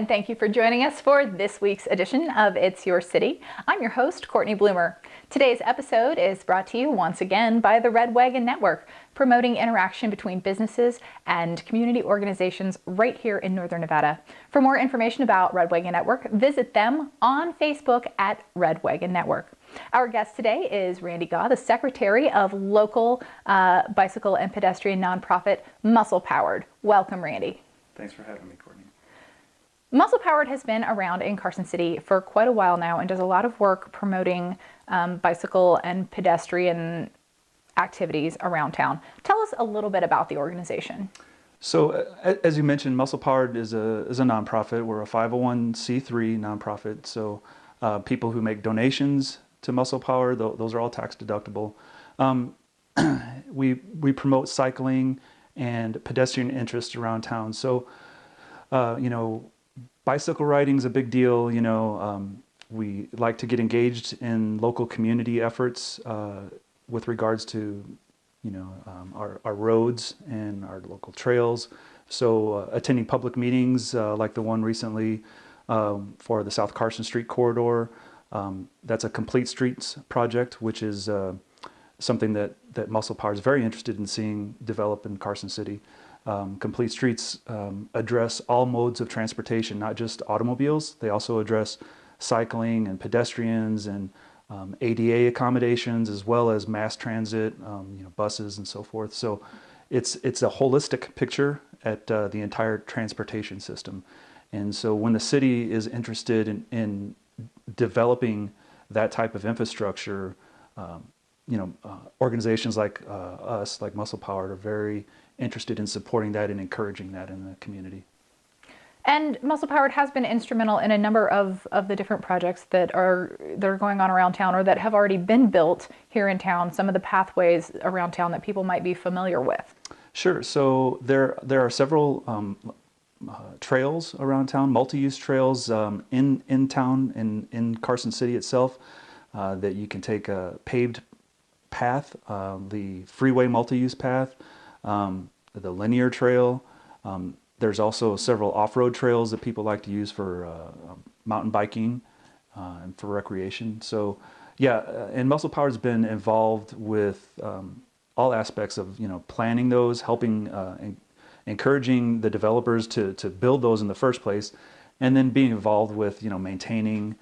and thank you for joining us for this week's edition of It's Your City. I'm your host, Courtney Bloomer. Today's episode is brought to you once again by the Red Wagon Network, promoting interaction between businesses and community organizations right here in Northern Nevada. For more information about Red Wagon Network, visit them on Facebook at Red Wagon Network. Our guest today is Randy Gaa, the secretary of local bicycle and pedestrian nonprofit Muscle Powered. Welcome, Randy. Thanks for having me, Courtney. Muscle Powered has been around in Carson City for quite a while now and does a lot of work promoting bicycle and pedestrian activities around town. Tell us a little bit about the organization. So, as you mentioned, Muscle Powered is a nonprofit. We're a 501c3 nonprofit. So, people who make donations to Muscle Powered, those are all tax deductible. We promote cycling and pedestrian interest around town. So, bicycle riding is a big deal. We like to get engaged in local community efforts with regards to, our roads and our local trails. So attending public meetings like the one recently for the South Carson Street corridor. That's a complete streets project, which is something that Muscle Power is very interested in seeing develop in Carson City. Complete streets address all modes of transportation, not just automobiles. They also address cycling and pedestrians and ADA accommodations, as well as mass transit, buses and so forth. So it's a holistic picture at the entire transportation system. And so when the city is interested in developing that type of infrastructure, organizations like us, like Muscle Powered, are very interested in supporting that and encouraging that in the community. And Muscle Powered has been instrumental in a number of the different projects that are going on around town or that have already been built here in town, some of the pathways around town that people might be familiar with. Sure. So there are several trails around town, multi-use trails in town, in Carson City itself, that you can take a paved path, the freeway multi-use path, the linear trail. There's also several off-road trails that people like to use for mountain biking and for recreation. So, and Muscle Power's been involved with all aspects of planning those, helping, encouraging the developers to build those in the first place, and then being involved with maintaining,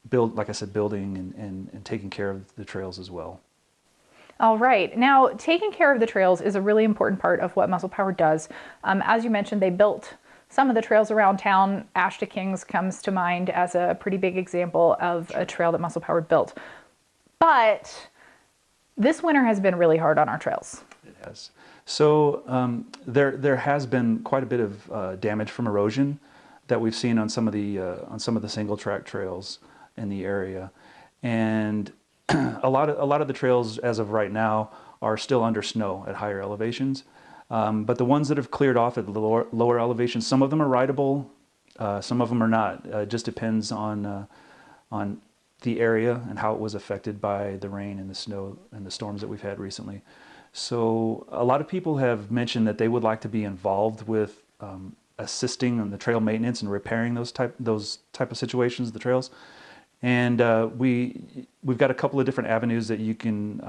building and taking care of the trails as well. All right. Now, taking care of the trails is a really important part of what Muscle Power does. As you mentioned, they built some of the trails around town. Ash to Kings comes to mind as a pretty big example of a trail that Muscle Power built. But this winter has been really hard on our trails. It has. So there has been quite a bit of damage from erosion that we've seen on some of the single track trails in the area, and a lot of the trails as of right now are still under snow at higher elevations, but the ones that have cleared off at the lower elevations, some of them are rideable, some of them are not. It just depends on the area and how it was affected by the rain and the snow and the storms that we've had recently. So a lot of people have mentioned that they would like to be involved with assisting in the trail maintenance and repairing those type of situations, the trails. And we've got a couple of different avenues that you can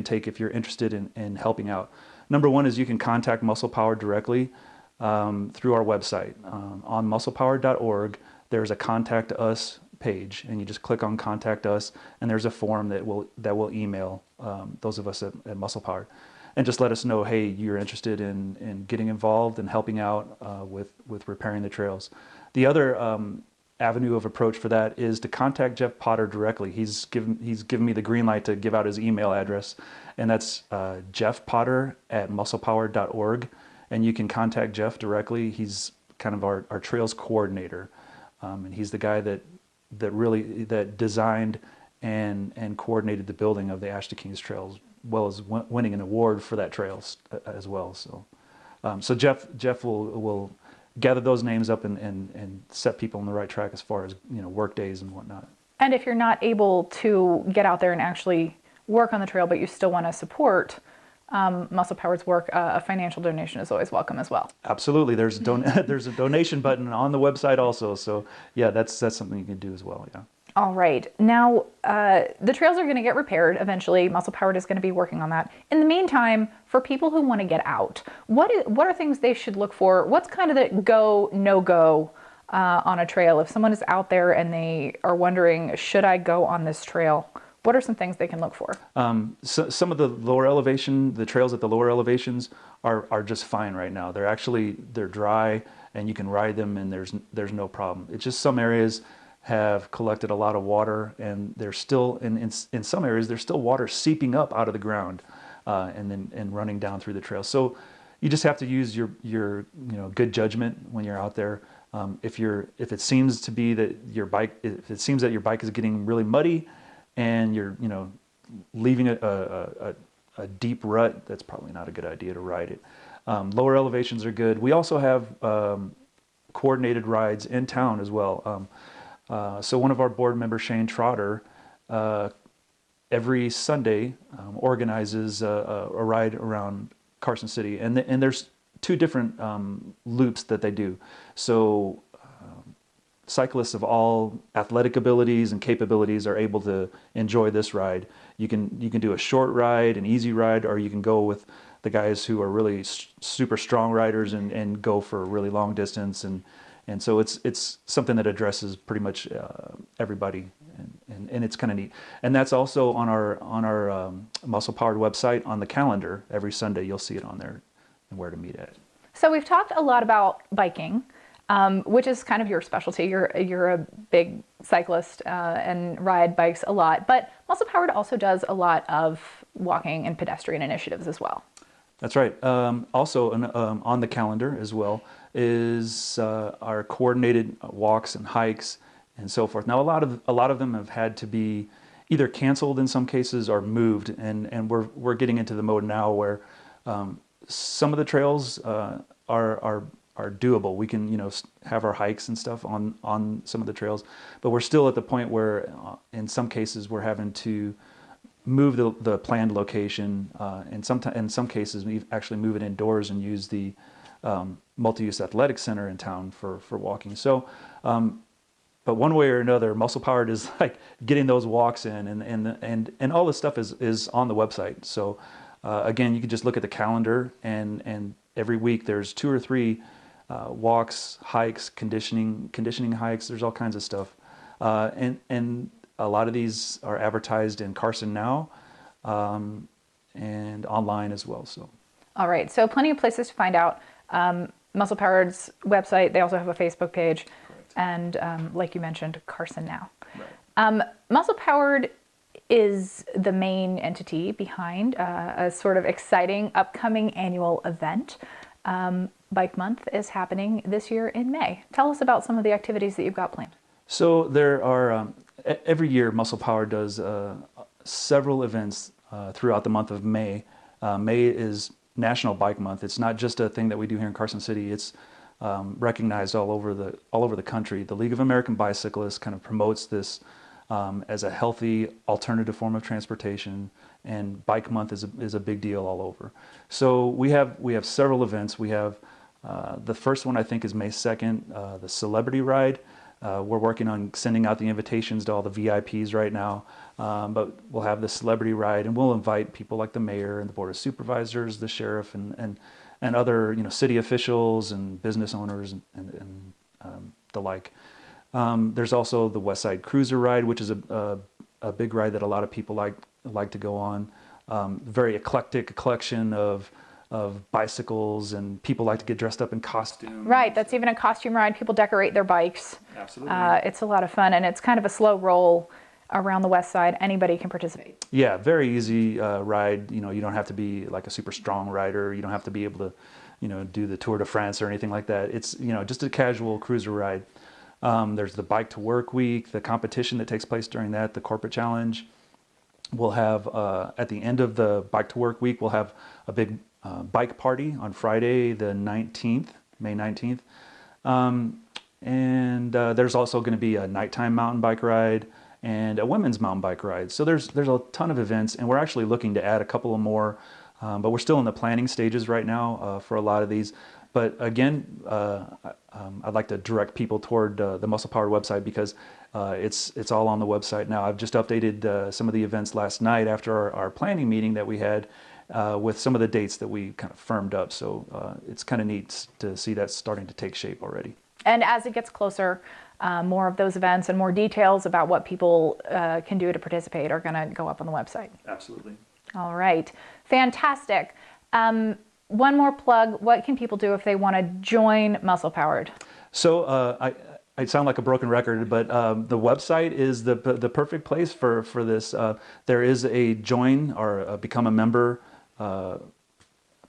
take if you're interested in helping out. Number one is you can contact Muscle Power directly through our website. On musclepower.org, there's a Contact Us page, and you just click on Contact Us, and there's a form that will email those of us at Muscle Power, and just let us know, hey, you're interested in getting involved and helping out with repairing the trails. The other avenue of approach for that is to contact Jeff Potter directly. He's given me the green light to give out his email address, and that's jeffpotter@musclepower.org, and you can contact Jeff directly. He's kind of our trails coordinator, and he's the guy that designed and coordinated the building of the Ash to Kings trails, as well as winning an award for that trail as well. So Jeff will gather those names up and set people on the right track as far as work days and whatnot. And if you're not able to get out there and actually work on the trail, but you still want to support Muscle Powered's work, a financial donation is always welcome as well. Absolutely. There's there's a donation button on the website also. So yeah, that's something you can do as well. Yeah. All right. Now, the trails are going to get repaired eventually. Muscle Powered is going to be working on that. In the meantime, for people who want to get out, what are things they should look for? What's kind of the go, no-go on a trail? If someone is out there and they are wondering, should I go on this trail? What are some things they can look for? So, some of the lower elevation, the trails at the lower elevations are just fine right now. They're dry and you can ride them and there's no problem. It's just some areas have collected a lot of water, and there's still in some areas there's still water seeping up out of the ground and running down through the trail. So you just have to use your good judgment when you're out there. If it seems to be that your bike is getting really muddy and you're leaving a deep rut, that's probably not a good idea to ride it. Lower elevations are good. We also have coordinated rides in town as well. So one of our board members, Shane Trotter, every Sunday organizes a ride around Carson City, and there's two different loops that they do. So cyclists of all athletic abilities and capabilities are able to enjoy this ride. You can do a short ride, an easy ride, or you can go with the guys who are really super strong riders and go for a really long distance. And so it's something that addresses pretty much everybody, and it's kind of neat. And that's also on our Muscle Powered website on the calendar. Every Sunday you'll see it on there and where to meet at. So we've talked a lot about biking, which is kind of your specialty. You're a big cyclist and ride bikes a lot, but Muscle Powered also does a lot of walking and pedestrian initiatives as well. That's right. Also on the calendar as well is our coordinated walks and hikes and so forth. Now a lot of them have had to be either canceled in some cases or moved, and we're getting into the mode now where some of the trails are doable. We can have our hikes and stuff on some of the trails, but we're still at the point where in some cases we're having to move the planned location, and in some cases we actually move it indoors and use the multi-use athletic center in town for walking. So, but one way or another, Muscle Powered is like getting those walks in, and all this stuff is on the website. So, again, you can just look at the calendar, and every week there's 2 or 3 walks, hikes, conditioning hikes. There's all kinds of stuff, and a lot of these are advertised in Carson Now, and online as well. So, all right. So plenty of places to find out. Muscle Powered's website. They also have a Facebook page. Correct. And like you mentioned, Carson Now. Right. Muscle Powered is the main entity behind a sort of exciting upcoming annual event. Bike Month is happening this year in May. Tell us about some of the activities that you've got planned. So there are, every year Muscle Powered does several events throughout the month of May. May is National Bike Month. It's not just a thing that we do here in Carson City. It's recognized all over the country. The League of American Bicyclists kind of promotes this as a healthy alternative form of transportation, and Bike Month is a big deal all over. So we have several events. We have the first one I think is May 2nd, the Celebrity Ride. We're working on sending out the invitations to all the VIPs right now, but we'll have the Celebrity Ride, and we'll invite people like the mayor and the board of supervisors, the sheriff, and other city officials and business owners and the like. There's also the West Side Cruiser Ride, which is a big ride that a lot of people like to go on. Very eclectic collection of bicycles, and people like to get dressed up in costumes. Right, that's even a costume ride. People decorate their bikes. Absolutely. It's a lot of fun, and it's kind of a slow roll around the west side. Anybody can participate. Yeah, very easy ride. You don't have to be like a super strong rider. You don't have to be able to, do the Tour de France or anything like that. It's, just a casual cruiser ride. There's the Bike to Work Week, the competition that takes place during that, the Corporate Challenge. We'll have, at the end of the Bike to Work Week, we'll have a big bike party on Friday the 19th, May 19th. And there's also going to be a nighttime mountain bike ride and a women's mountain bike ride. So there's a ton of events, and we're actually looking to add a couple of more But we're still in the planning stages right now for a lot of these. But again, I'd like to direct people toward the Muscle Powered website because it's all on the website now. I've just updated some of the events last night after our planning meeting that we had with some of the dates that we kind of firmed up. So it's kind of neat to see that starting to take shape already. And as it gets closer, more of those events and more details about what people can do to participate are going to go up on the website. Absolutely. All right. Fantastic. One more plug. What can people do if they want to join Muscle Powered? So I sound like a broken record, but the website is the perfect place for this. There is a join or a become a member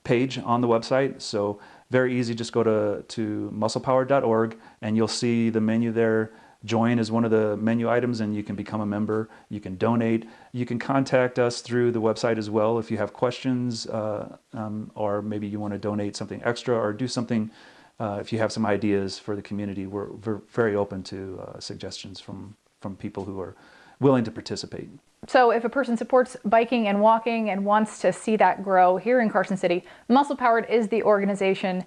page on the website. So very easy. Just go to musclepowered.org and you'll see the menu there. Join is one of the menu items and you can become a member. You can donate. You can contact us through the website as well if you have questions or maybe you want to donate something extra or do something. If you have some ideas for the community, we're very open to suggestions from people who are willing to participate. So if a person supports biking and walking and wants to see that grow here in Carson City, Muscle Powered is the organization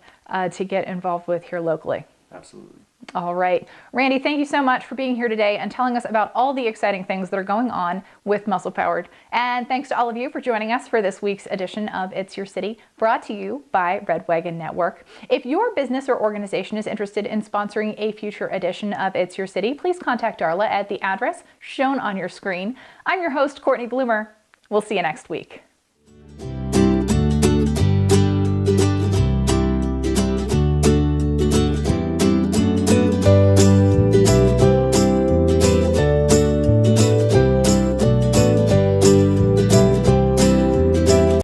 to get involved with here locally. Absolutely. All right. Randy, thank you so much for being here today and telling us about all the exciting things that are going on with Muscle Powered. And thanks to all of you for joining us for this week's edition of It's Your City, brought to you by Red Wagon Network. If your business or organization is interested in sponsoring a future edition of It's Your City, please contact Darla at the address shown on your screen. I'm your host, Courtney Bloomer. We'll see you next week.